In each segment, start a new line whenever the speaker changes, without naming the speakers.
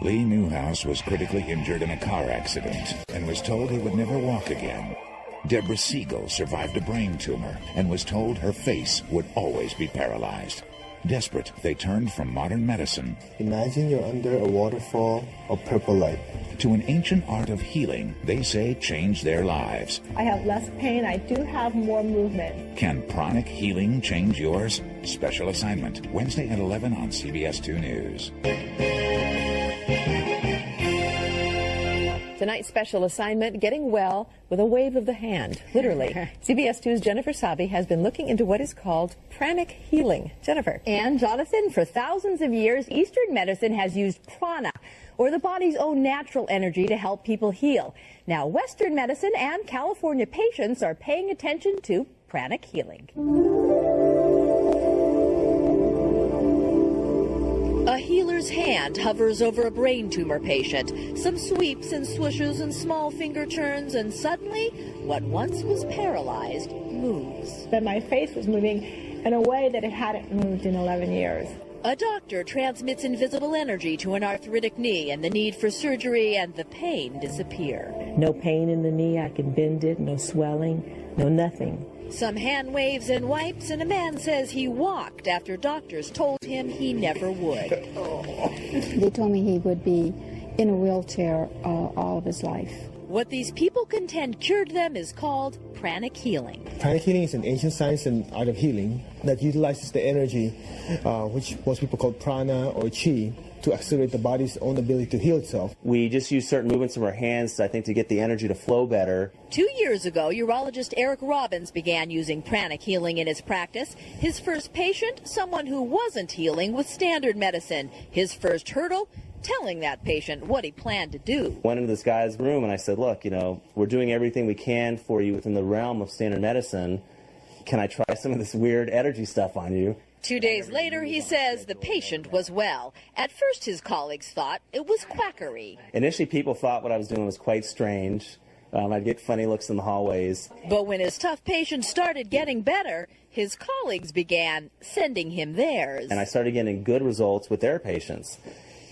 Lee Newhouse was critically injured in a car accident and was told he would never walk again. Deborah Siegel survived a brain tumor and was told her face would always be paralyzed. Desperate, they turned from modern medicine.
Imagine you're under a waterfall of purple light.
To an ancient art of healing they say changed their lives.
I have less pain. I do have more movement.
Can pranic healing change yours? Special assignment, Wednesday at 11 on CBS 2 News.
Tonight's special assignment, getting well with a wave of the hand, literally. CBS 2's Jennifer Sabi has been looking into what is called pranic healing. Jennifer.
And Jonathan, for thousands of years, Eastern medicine has used prana, or the body's own natural energy, to help people heal. Now, Western medicine and California patients are paying attention to pranic healing.
A healer's hand hovers over a brain tumor patient. Some sweeps and swooshes and small finger turns, and suddenly, what once was paralyzed moves.
That my face was moving in a way that it hadn't moved in 11 years.
A doctor transmits invisible energy to an arthritic knee, and the need for surgery and the pain disappear.
No pain in the knee, I can bend it, no swelling, no nothing.
Some hand waves and wipes, and a man says he walked after doctors told him he never would.
They told me he would be in a wheelchair all of his life.
What these people contend cured them is called pranic healing.
Pranic healing is an ancient science and art of healing that utilizes the energy, which most people call prana or chi, to accelerate the body's own ability to heal itself.
We just use certain movements of our hands, I think, to get the energy to flow better.
2 years ago, urologist Eric Robbins began using pranic healing in his practice. His first patient, someone who wasn't healing with standard medicine. His first hurdle, telling that patient what he planned to do.
Went into this guy's room and I said, look, we're doing everything we can for you within the realm of standard medicine. Can I try some of this weird energy stuff on you?
2 days later, he says the patient was well. At first, his colleagues thought it was quackery.
Initially, people thought what I was doing was quite strange. I'd get funny looks in the hallways.
But when his tough patient started getting better, his colleagues began sending him theirs.
And I started getting good results with their patients.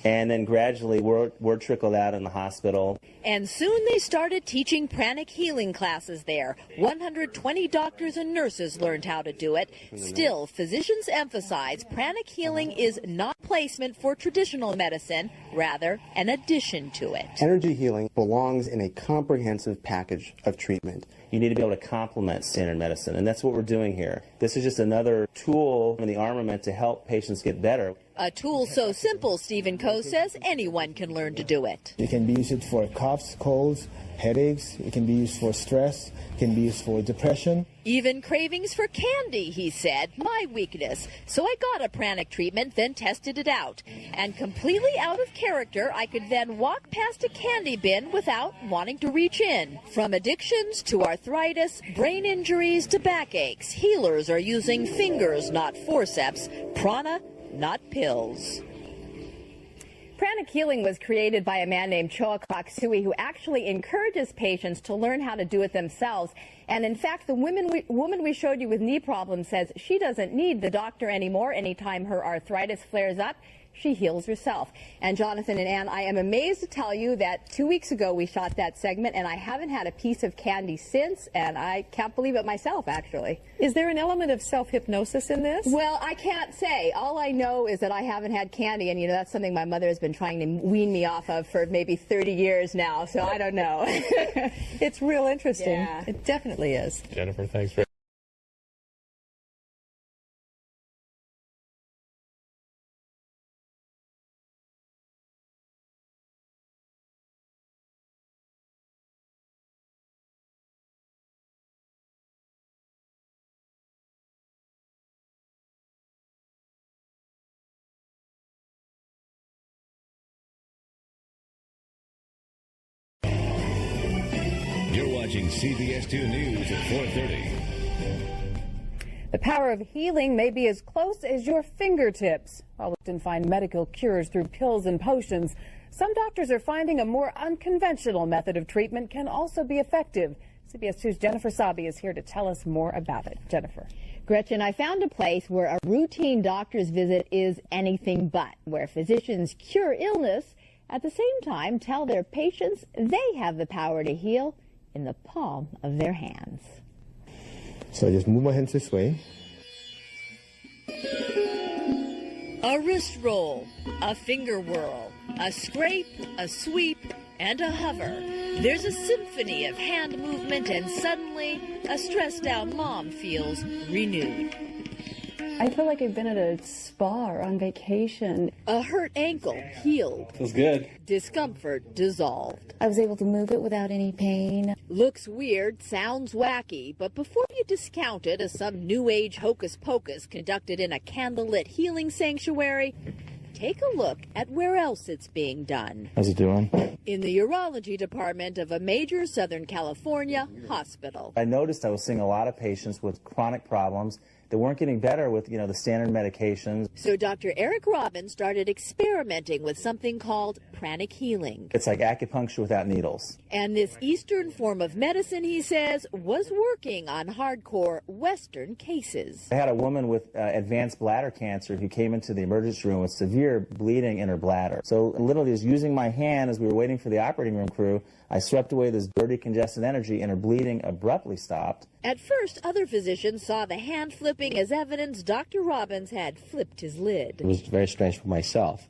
And then gradually word trickled out in the hospital.
And soon they started teaching pranic healing classes there. 120 doctors and nurses learned how to do it. Still, physicians emphasize pranic healing is not placement for traditional medicine, rather an addition to it.
Energy healing belongs in a comprehensive package of treatment.
You need to be able to complement standard medicine, and that's what we're doing here. This is just another tool in the armament to help patients get better.
A tool so simple, Stephen Coe says, anyone can learn to do it.
You can be used for coughs, colds, headaches. It can be used for stress. It can be used for depression.
Even cravings for candy, he said, my weakness. So I got a pranic treatment, then tested it out. And completely out of character, I could then walk past a candy bin without wanting to reach in. From addictions to arthritis, brain injuries to backaches, healers are using fingers, not forceps, prana, not pills.
Pranic healing was created by a man named Choa Kok Sui, who actually encourages patients to learn how to do it themselves. And in fact, the woman we showed you with knee problems says she doesn't need the doctor anymore. Anytime her arthritis flares up, she heals herself. And Jonathan and Ann, I am amazed to tell you that 2 weeks ago we shot that segment, and I haven't had a piece of candy since, and I can't believe it myself, actually.
Is there an element of self-hypnosis in this?
Well, I can't say. All I know is that I haven't had candy, and that's something my mother has been trying to wean me off of for maybe 30 years now, so I don't know.
It's real interesting.
Yeah.
It definitely is.
Jennifer, thanks for
watching CBS 2 News at 4:30.
The power of healing may be as close as your fingertips. While we often find medical cures through pills and potions, some doctors are finding a more unconventional method of treatment can also be effective. CBS 2's Jennifer Sabi is here to tell us more about it. Jennifer. Gretchen, I found a place where a routine doctor's visit is anything but, where physicians cure illness At the same time, tell their patients they have the power to heal in the palm of their hands.
So I just move my hands this way.
A wrist roll, a finger whirl, a scrape, a sweep, and a hover. There's a symphony of hand movement, and suddenly a stressed-out mom feels renewed.
I feel like I've been at a spa or on vacation.
A hurt ankle healed.
Feels good.
Discomfort dissolved.
I was able to move it without any pain.
Looks weird, sounds wacky, but before you discount it as some new age hocus pocus conducted in a candlelit healing sanctuary, take a look at where else it's being done.
How's it doing?
In the urology department of a major Southern California hospital.
I noticed I was seeing a lot of patients with chronic problems that weren't getting better with, the standard medications.
So Dr. Eric Robbins started experimenting with something called pranic healing.
It's like acupuncture without needles.
And this Eastern form of medicine, he says, was working on hardcore Western cases.
I had a woman with advanced bladder cancer who came into the emergency room with severe bleeding in her bladder. So literally just using my hand as we were waiting for the operating room crew, I swept away this dirty, congested energy, and her bleeding abruptly stopped.
At first, other physicians saw the hand flipping as evidence Dr. Robbins had flipped his lid.
It was very strange for myself.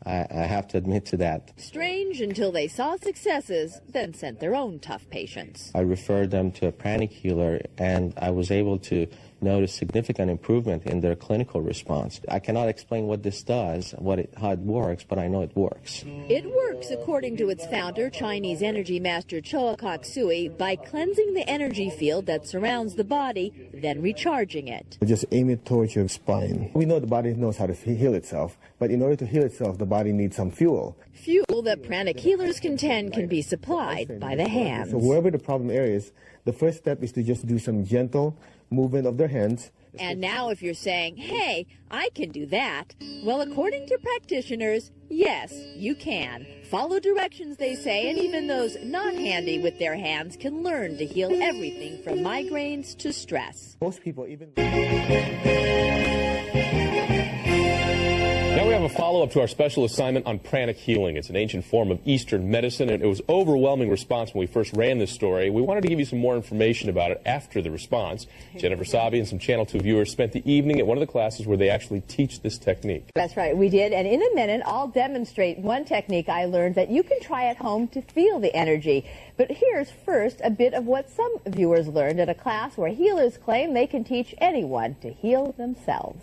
I have to admit to that.
Strange until they saw successes, then sent their own tough patients.
I referred them to a pranic healer, and I was able to notice significant improvement in their clinical response. I cannot explain what this does, how it works, but I know it works.
It works, according to its founder, Chinese energy master Choa Kok Sui, by cleansing the energy field that surrounds the body, then recharging it.
We just aim it towards your spine. We know the body knows how to heal itself, but in order to heal itself, the body needs some fuel.
Fuel that pranic healers contend can be supplied by the hands.
So wherever the problem area is, the first step is to just do some gentle movement of their hands.
And now if you're saying, hey, I can do that, well, according to practitioners, yes, you can. Follow directions, they say, and even those not handy with their hands can learn to heal everything from migraines to stress.
Most people even...
Now we have a follow-up to our special assignment on pranic healing. It's an ancient form of Eastern medicine, and it was overwhelming response when we first ran this story. We wanted to give you some more information about it after the response. Jennifer Sabi and some Channel 2 viewers spent the evening at one of the classes where they actually teach this technique.
That's right, we did. And in a minute, I'll demonstrate one technique I learned that you can try at home to feel the energy. But here's first a bit of what some viewers learned at a class where healers claim they can teach anyone to heal themselves.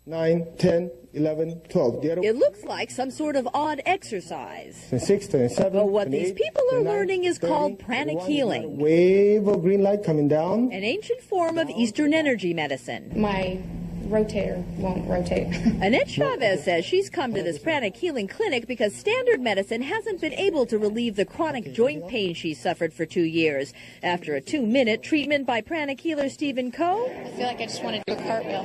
9, 10, 11, 12.
It looks like some sort of odd exercise.
26, 27,
but what these people are learning is called pranic healing.
Wave of green light coming down.
An ancient form of Eastern energy medicine.
My rotator won't rotate.
Annette Chavez says she's come to this pranic healing clinic because standard medicine hasn't been able to relieve the chronic joint pain she suffered for 2 years. After a 2-minute treatment by pranic healer Stephen Coe,
I feel like I just want to do a cartwheel.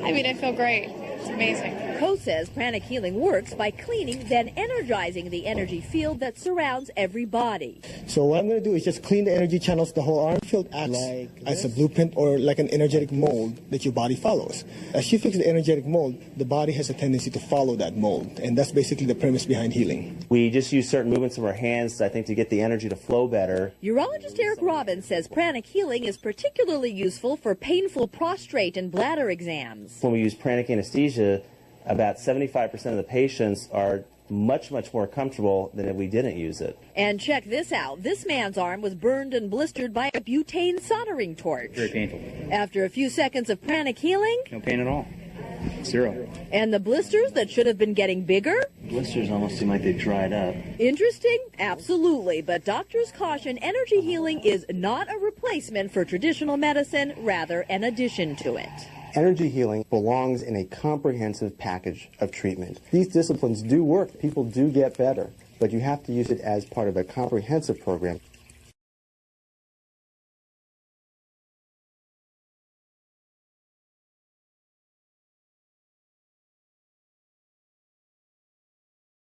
I mean, I feel great. It's amazing.
Coe says pranic healing works by cleaning, then energizing the energy field that surrounds every body.
So what I'm going to do is just clean the energy channels. The whole arm field acts as a blueprint or like an energetic mold that your body follows. As you fix the energetic mold, the body has a tendency to follow that mold. And that's basically the premise behind healing.
We just use certain movements of our hands, I think, to get the energy to flow better.
Urologist Eric Robbins says pranic healing is particularly useful for painful prostate and bladder exams.
When we use pranic anesthesia, about 75% of the patients are much more comfortable than if we didn't use it.
And check this out. This man's arm was burned and blistered by a butane soldering torch.
Very painful.
After a few seconds of pranic healing,
no pain at all. Zero.
And the blisters that should have been getting bigger?
Blisters almost seem like they've dried up.
Interesting? Absolutely. But doctors caution energy healing is not a replacement for traditional medicine, rather an addition to it.
Energy healing belongs in a comprehensive package of treatment. These disciplines do work. People do get better, but you have to use it as part of a comprehensive program.